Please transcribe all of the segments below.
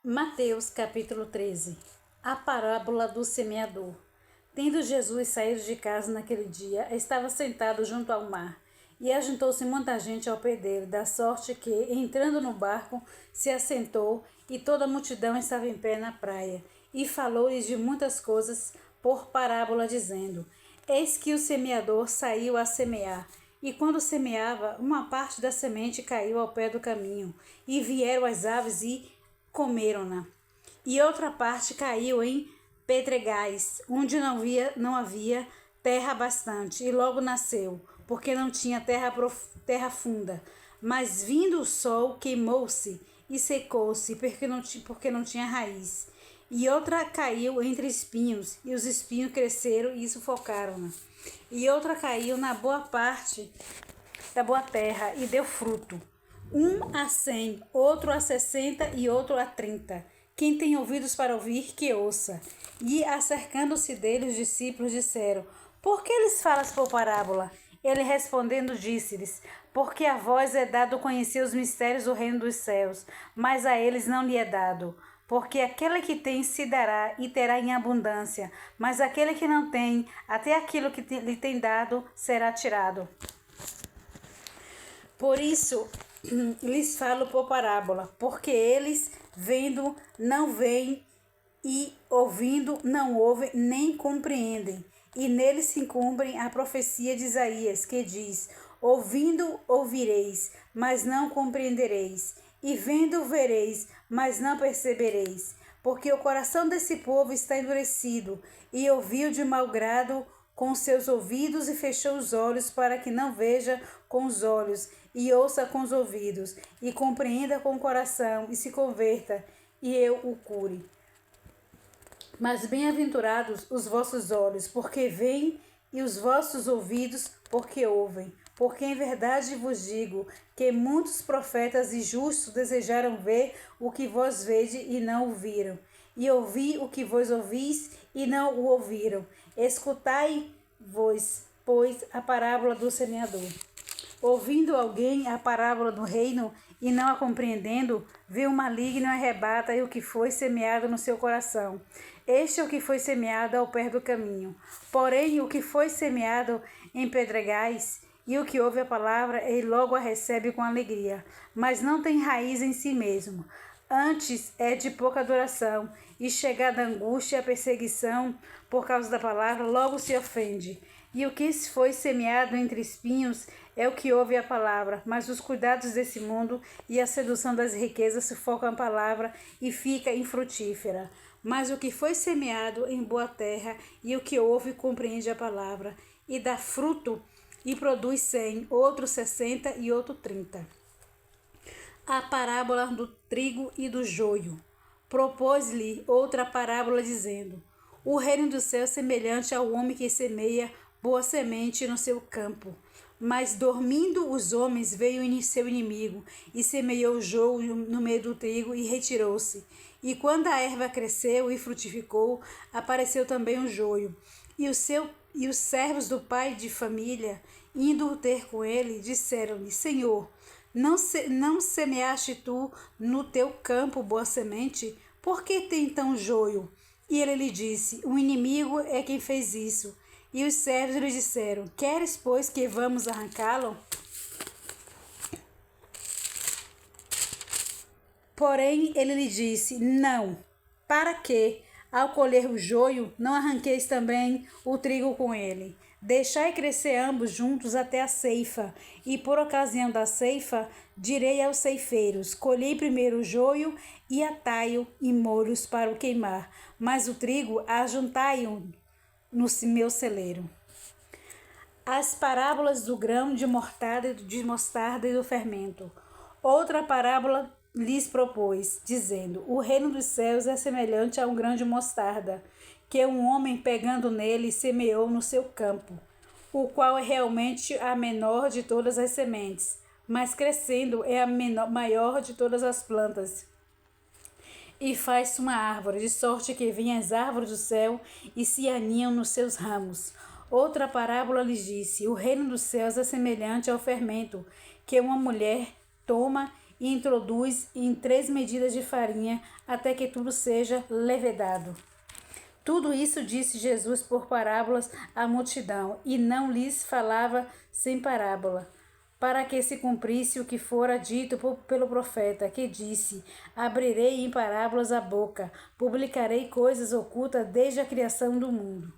Mateus capítulo 13. A parábola do semeador. Tendo Jesus saído de casa naquele dia, estava sentado junto ao mar, e ajuntou-se muita gente ao pé dele, da sorte que, entrando no barco, se assentou, e toda a multidão estava em pé na praia, e falou-lhes de muitas coisas por parábola, dizendo: Eis que o semeador saiu a semear. E quando semeava, uma parte da semente caiu ao pé do caminho, e vieram as aves e comeram-na. E outra parte caiu em pedregais, onde não havia terra bastante, e logo nasceu, porque não tinha terra funda. Mas vindo o sol, queimou-se e secou-se, porque não tinha raiz. E outra caiu entre espinhos, e os espinhos cresceram e sufocaram-na. E outra caiu na boa parte da boa terra, e deu fruto, um a 100, outro a 60 e outro a 30. Quem tem ouvidos para ouvir, que ouça. E, acercando-se dele, os discípulos disseram: Por que lhes falas por parábola? Ele respondendo disse-lhes: Porque a vós é dado conhecer os mistérios do reino dos céus, mas a eles não lhe é dado. Porque aquele que tem se dará e terá em abundância, mas aquele que não tem, até aquilo que lhe tem dado será tirado. Por isso lhes falo por parábola, porque eles, vendo, não veem, e ouvindo, não ouvem, nem compreendem. E neles se cumpre a profecia de Isaías, que diz: Ouvindo, ouvireis, mas não compreendereis, e vendo, vereis, mas não percebereis. Porque o coração desse povo está endurecido, e ouviu de mau grado com seus ouvidos e fechou os olhos, para que não veja com os olhos, e ouça com os ouvidos, e compreenda com o coração, e se converta, e eu o cure. Mas bem-aventurados os vossos olhos, porque veem, e os vossos ouvidos, porque ouvem. Porque em verdade vos digo que muitos profetas e justos desejaram ver o que vós vede e não o viram, e ouvir o que vós ouvis e não o ouviram. Escutai-vos, pois, a parábola do semeador. Ouvindo alguém a parábola do reino e não a compreendendo, vê o maligno e arrebata o que foi semeado no seu coração. Este é o que foi semeado ao pé do caminho. Porém, o que foi semeado em pedregais, e o que ouve a palavra, ele logo a recebe com alegria, mas não tem raiz em si mesmo. Antes é de pouca duração, e chegada a angústia e a perseguição por causa da palavra, logo se ofende. E o que foi semeado entre espinhos é o que ouve a palavra, mas os cuidados desse mundo e a sedução das riquezas sufocam a palavra e fica infrutífera. Mas o que foi semeado em boa terra e o que ouve compreende a palavra, e dá fruto, e produz 100, outro 60 e outro 30. A parábola do trigo e do joio. Propôs-lhe outra parábola, dizendo: O reino do céu é semelhante ao homem que semeia boa semente no seu campo. Mas, dormindo os homens, veio seu inimigo, e semeou o joio no meio do trigo, e retirou-se. E quando a erva cresceu e frutificou, apareceu também o joio. E os servos do pai de família, indo ter com ele, disseram-lhe: Senhor, não semeaste tu no teu campo boa semente? Por que tem então joio? E ele lhe disse: O inimigo é quem fez isso. E os servos lhe disseram: Queres, pois, que vamos arrancá-lo? Porém, ele lhe disse: Não, para que, ao colher o joio, não arranqueis também o trigo com ele. Deixai crescer ambos juntos até a ceifa, e por ocasião da ceifa, direi aos ceifeiros: Colhei primeiro o joio e atai-o em molhos para o queimar, mas o trigo ajuntai-o no meu celeiro. As parábolas do grão de mostarda e do fermento. Outra parábola lhes propôs, dizendo: O reino dos céus é semelhante a um grão de mostarda, que um homem, pegando nele, semeou no seu campo, o qual é realmente a menor de todas as sementes, mas crescendo é a maior de todas as plantas, e faz-se uma árvore, de sorte que vêm as árvores do céu e se aninham nos seus ramos. Outra parábola lhes disse: O reino dos céus é semelhante ao fermento, que uma mulher toma e introduz em 3 medidas de farinha até que tudo seja levedado. Tudo isso disse Jesus por parábolas à multidão, e não lhes falava sem parábola, para que se cumprisse o que fora dito pelo profeta, que disse: Abrirei em parábolas a boca, publicarei coisas ocultas desde a criação do mundo.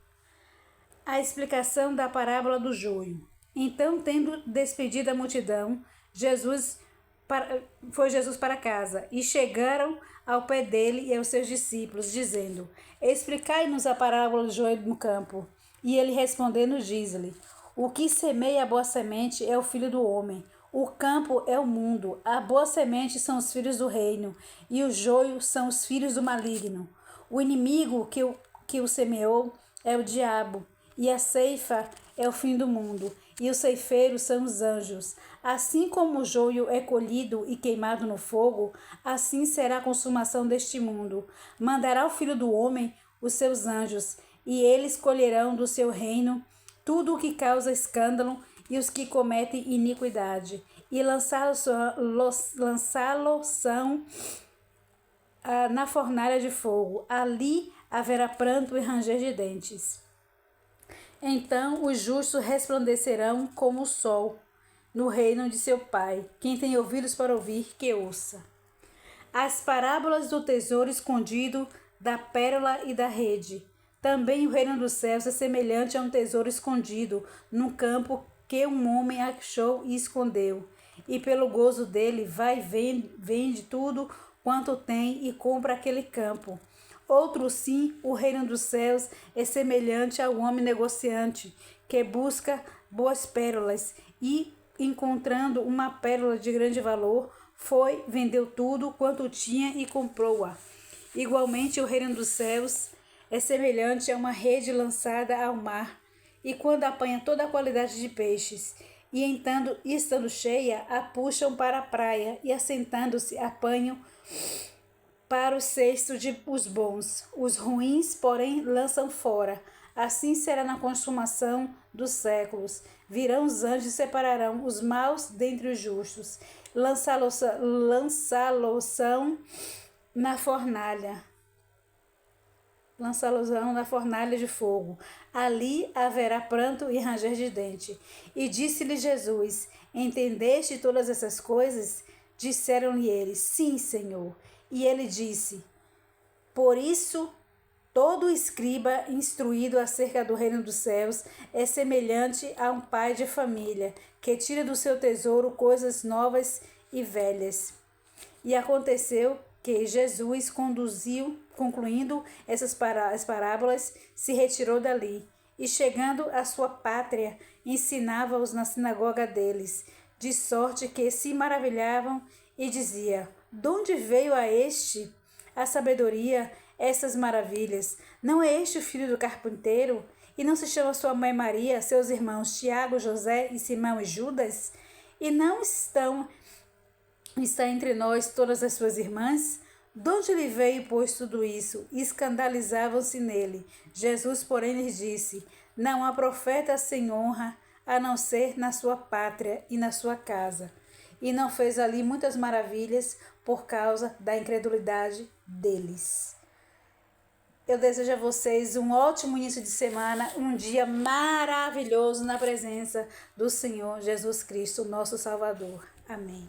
A explicação da parábola do joio. Então, tendo despedido a multidão, foi Jesus para casa, e chegaram ao pé dele e aos seus discípulos, dizendo: Explicai-nos a parábola do joio no campo. E ele respondendo diz-lhe: O que semeia a boa semente é o filho do homem. O campo é o mundo. A boa semente são os filhos do reino, e o joio são os filhos do maligno. O inimigo que o semeou é o diabo, e a ceifa é o fim do mundo, e os ceifeiros são os anjos. Assim como o joio é colhido e queimado no fogo, assim será a consumação deste mundo. Mandará o Filho do Homem os seus anjos, e eles colherão do seu reino tudo o que causa escândalo e os que cometem iniquidade, e lançá-lo-são na fornalha de fogo. Ali haverá pranto e ranger de dentes. Então os justos resplandecerão como o sol no reino de seu Pai. Quem tem ouvidos para ouvir, que ouça. As parábolas do tesouro escondido, da pérola e da rede. Também o reino dos céus é semelhante a um tesouro escondido no campo que um homem achou e escondeu. E pelo gozo dele vai e vende tudo quanto tem e compra aquele campo. Outro sim, o reino dos céus é semelhante ao homem negociante que busca boas pérolas e, encontrando uma pérola de grande valor, foi, vendeu tudo quanto tinha e comprou-a. Igualmente, o reino dos céus é semelhante a uma rede lançada ao mar, e quando apanha toda a qualidade de peixes, e estando cheia, a puxam para a praia, e assentando-se, apanham para o cesto de os bons. Os ruins, porém, lançam fora. Assim será na consumação dos séculos. Virão os anjos e separarão os maus dentre os justos. Lançá-los-ão na fornalha. Lançá-los-ão na fornalha de fogo. Ali haverá pranto e ranger de dente. E disse-lhe Jesus: Entendeste todas essas coisas? Disseram-lhe eles: Sim, Senhor. E ele disse: Por isso, todo escriba instruído acerca do reino dos céus é semelhante a um pai de família, que tira do seu tesouro coisas novas e velhas. E aconteceu que Jesus, concluindo essas parábolas, se retirou dali, e chegando à sua pátria, ensinava-os na sinagoga deles, de sorte que se maravilhavam e dizia: De onde veio a este a sabedoria, essas maravilhas? Não é este o filho do carpinteiro? E não se chama sua mãe Maria, seus irmãos Tiago, José e Simão e Judas? E não está entre nós todas as suas irmãs? De onde lhe veio, pois, tudo isso? E escandalizavam-se nele. Jesus, porém, lhes disse: Não há profeta sem honra, a não ser na sua pátria e na sua casa. E não fez ali muitas maravilhas por causa da incredulidade deles. Eu desejo a vocês um ótimo início de semana, um dia maravilhoso na presença do Senhor Jesus Cristo, nosso Salvador. Amém.